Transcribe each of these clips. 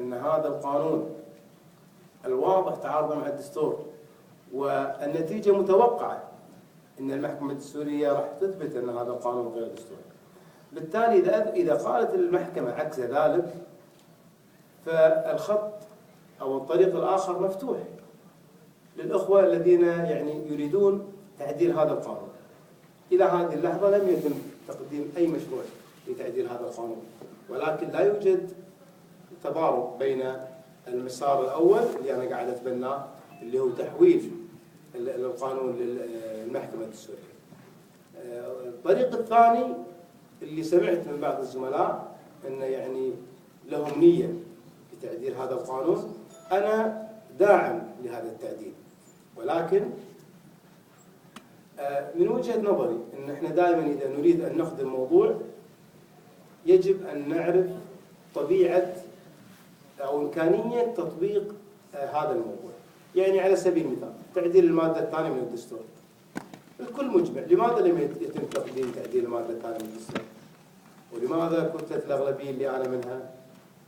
أن هذا القانون الواضح تعارض مع الدستور، والنتيجة متوقعة أن المحكمة الدستورية راح تثبت أن هذا القانون غير دستوري. بالتالي إذا قالت المحكمة عكس ذلك فالخط أو الطريق الآخر مفتوح للأخوة الذين يعني يريدون تعديل هذا القانون. إلى هذه اللحظة لم يتم تقديم أي مشروع لتعديل هذا القانون، ولكن لا يوجد تضارب بين المسار الأول اللي أنا قاعد أتبناه اللي هو تحويل القانون للمحكمة الدستورية. الطريق الثاني اللي سمعت من بعض الزملاء أنه يعني لهم نية في تعديل هذا القانون، أنا داعم لهذا التعديل، ولكن من وجهة نظري أن احنا دائما إذا نريد أن نخدم موضوع يجب أن نعرف طبيعة أو إمكانية تطبيق هذا الموضوع. يعني على سبيل المثال تعديل المادة الثانية من الدستور، الكل مجمع، لماذا لم يتم تقديم تعديل المادة الثانية من الدستور؟ ولماذا كتلة الأغلبية اللي أنا منها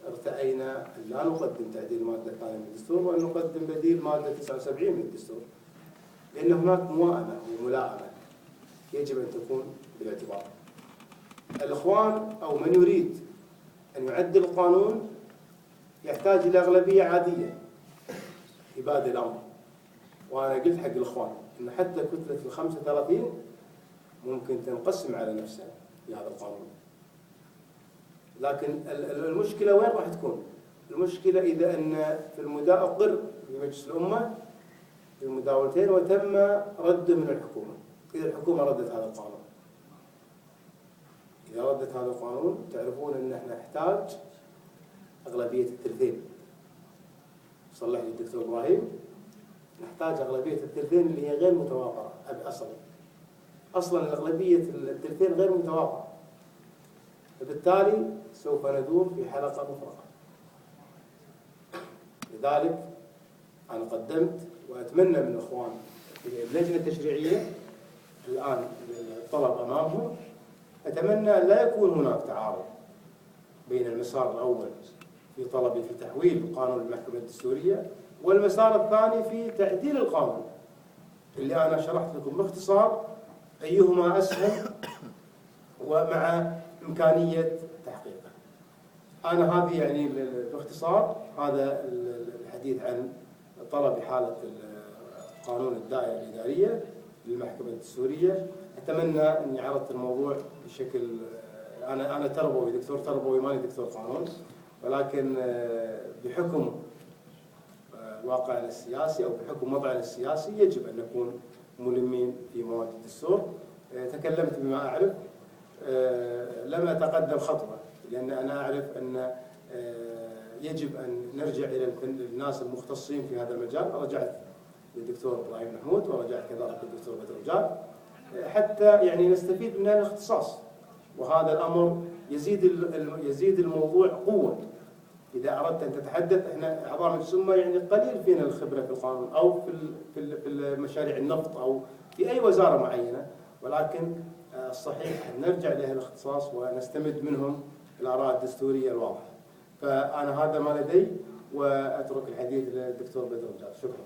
ارتأينا أن لا نقدم تعديل المادة الثانية من الدستور وأن نقدم بديل مادة 79 من الدستور؟ لأن هناك موائمة وملائمة يجب أن تكون بالاعتبار. الإخوان أو من يريد أن يعدل القانون يحتاج إلى أغلبية عادية في بادئ الأمر، وأنا قلت حق الإخوان أن حتى كتلة 35 ممكن تنقسم على نفسها في هذا القانون. لكن المشكلة وين راح تكون؟ المشكلة إذا أن في أقر في مجلس الأمة في المداولتين وتم رده من الحكومة. إذا الحكومة ردت هذا القانون، إذا ردت هذا القانون تعرفون أن احنا نحتاج أغلبية الثلثين. صلح لي الدكتور إبراهيم، نحتاج أغلبية الثلثين اللي هي غير متوافرة أصلا الأغلبية الثلثين غير متوافرة، فبالتالي سوف ندور في حلقة مفرغة. لذلك أنا قدمت وأتمنى من الإخوان اللجنة التشريعية الآن الطلب أمامهم، أتمنى أن لا يكون هناك تعارض بين المسار الأول في طلبي في تحويل قانون المحكمة الدستورية والمسار الثاني في تعديل القانون اللي أنا شرحت لكم باختصار أيهما أسهل ومع إمكانية تحقيقه. أنا هذه يعني باختصار هذا الحديث عن طلب حالة قانون الدائرة الإدارية للمحكمة الدستورية. أتمنى أني عرضت الموضوع بشكل أنا تربوي، دكتور تربوي، ماني دكتور قانون، ولكن بحكم واقعنا السياسي أو بحكم وضعنا السياسي يجب أن نكون ملمين في مواد الدستور. تكلمت بما أعرف، لم أتقدم خطوة، لأن أنا أعرف أن يجب أن نرجع إلى الناس المختصين في هذا المجال. رجعت للدكتور إبراهيم محمود ورجعت كذلك للدكتور بدر رجال حتى يعني نستفيد من هذا الاختصاص، وهذا الأمر يزيد الموضوع قوة. إذا أردت أن تتحدث، إحنا أعضاء مجلس الأمة يعني قليل فينا الخبرة في القانون أو في مشاريع النفط أو في أي وزارة معينة، ولكن الصحيح أن نرجع لها الاختصاص ونستمد منهم الآراء الدستورية الواضحة. فأنا هذا ما لدي، وأترك الحديث للدكتور بدر رجال. شكرا.